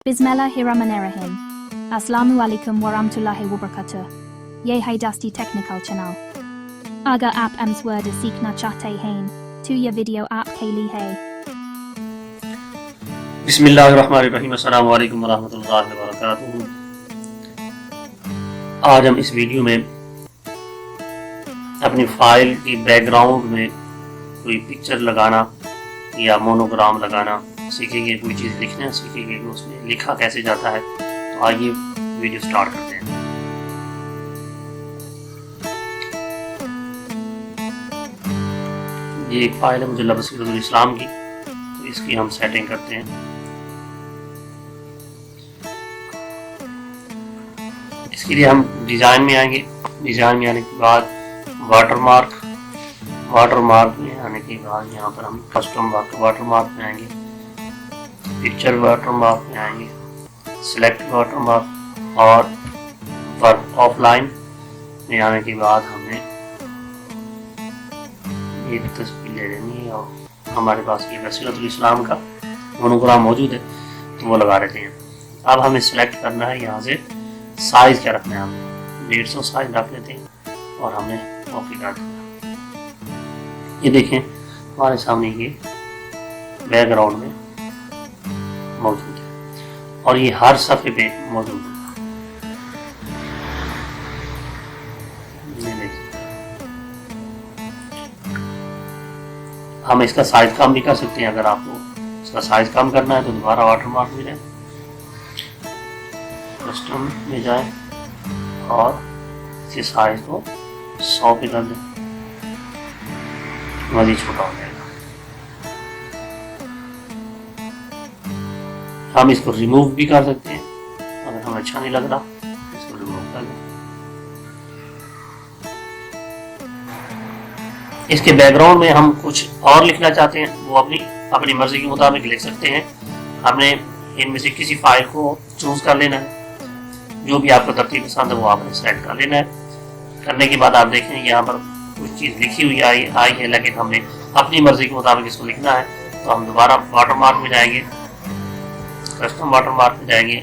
Bismillahirrahmanirrahim. Assalamu alaikum warahmatullahi wabarakatuh. ये है दस्ती टेक्निकल चैनल। अगर आप एम्स वर्ड सीखना चाहते हैं तो ये वीडियो आपके लिए है। बिस्मिल्लाहिर्रहमानिर्रहीम। अस्सलाम वालेकुम वरहमतुल्लाहि वबरकातुहू। आज हम इस वीडियो में अपनी फाइल की बैकग्राउंड में कोई पिक्चर लगाना या मोनोग्राम लगाना सीखेंगे, कोई चीज़ लिखना सीखेंगे कि उसमें लिखा कैसे जाता है। तो आइए वीडियो स्टार्ट करते हैं। ये एक फाइल है मुजल्ला बसीरतुल इस्लाम की, तो इसकी हम सेटिंग करते हैं। इसके लिए हम डिज़ाइन में आएंगे। डिज़ाइन में आने के बाद वाटरमार्क में आने के बाद यहाँ पर हम कस्टम वाटरमार्क में आएंगे, पिक्चर वाटरमार्क में आएंगे, सिलेक्ट वाटरमार्क और वर्क ऑफलाइन में आने के बाद हमें ये तस्वीर ले लेनी है और हमारे पास ये बसीरतुल इस्लाम का मोनोग्राम मौजूद है तो वो लगा लेते हैं। अब हमें सिलेक्ट करना है यहाँ से साइज़ क्या रखना है। हमें 150 साइज रख लेते हैं और हमने ओके कर दिया। ये देखें हमारे सामने ये बैकग्राउंड में मौजूद है और ये हर सफ़े पे मौजूद है। ये देखिए, हम इसका साइज कम भी कर सकते हैं। अगर आपको इसका साइज कम करना है तो दोबारा वाटरमार्क में जाएं, कस्टम में जाएं और इसके साइज को 100 पे कर दें, मज़ीद छोटा हो जाएगा। हम इसको रिमूव भी कर सकते हैं, अगर हमें अच्छा नहीं लग रहा इसको रिमूव कर दें। इसके बैकग्राउंड में हम कुछ और लिखना चाहते हैं, वो अपनी मर्जी के मुताबिक लिख सकते हैं। हमने इनमें से किसी फाइल को चूज कर लेना है, जो भी आपको तरतीब पसंद है वो आपने सेलेक्ट कर लेना है। करने के बाद आप देखें यहाँ पर कुछ चीज़ लिखी हुई आई है, लेकिन हमने अपनी मर्जी के मुताबिक इसको लिखना है। तो हम दोबारा वाटरमार्क में जाएंगे, कस्टम वाटरमार्क में जाएंगे।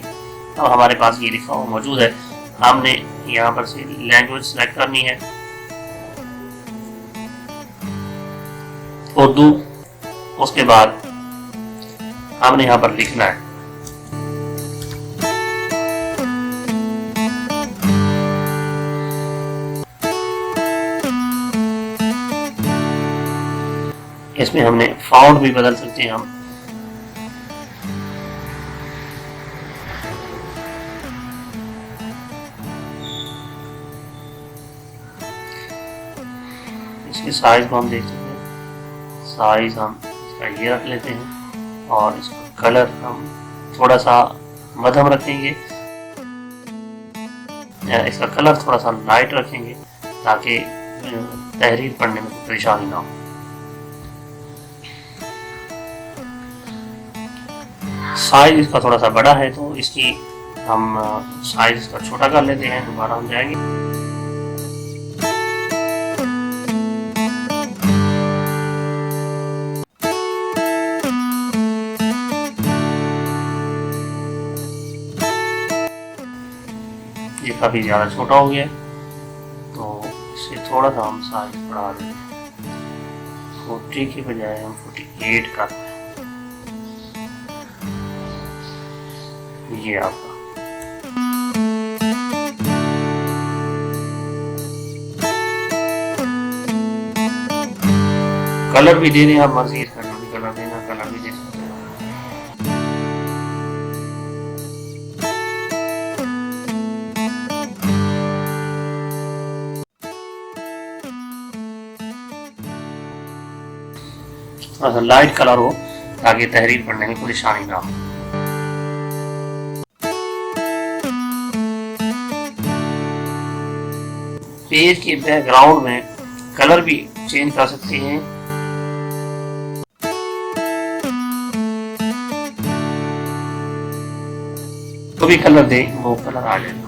अब हमारे पास ये लिखा हुआ मौजूद है। हमने यहाँ पर से लैंग्वेज सेलेक्ट करनी है, उर्दू। उसके बाद हमने यहाँ पर लिखना है इसमें हमने फाउंड भी बदल सकते हैं। हम इसके साइज को हम देख सकते हैं। साइज हम इसका ये रख लेते हैं और इसका कलर हम थोड़ा सा मध्यम रखेंगे, इसका कलर थोड़ा सा लाइट रखेंगे ताकि तहरीर पढ़ने में कोई परेशानी ना हो। साइज इसका थोड़ा सा बड़ा है तो इसकी हम साइज इसका छोटा कर लेते हैं। दोबारा हम जाएंगे, ये काफ़ी ज़्यादा छोटा हो गया तो इसे थोड़ा सा हम साइज बढ़ा देते हैं। 40 की बजाय हम 48 कर दें। ये आपका कलर भी दे रहे हैं, आप मर्जी कलर भी देना, कलर भी दे सकते हैं। थोड़ा सा लाइट कलर हो ताकि तहरीर पढ़ने में परेशानी ना हो। पेज के बैकग्राउंड में कलर भी चेंज कर सकते हैं। तो भी कलर दे वो कलर आ जाएगा।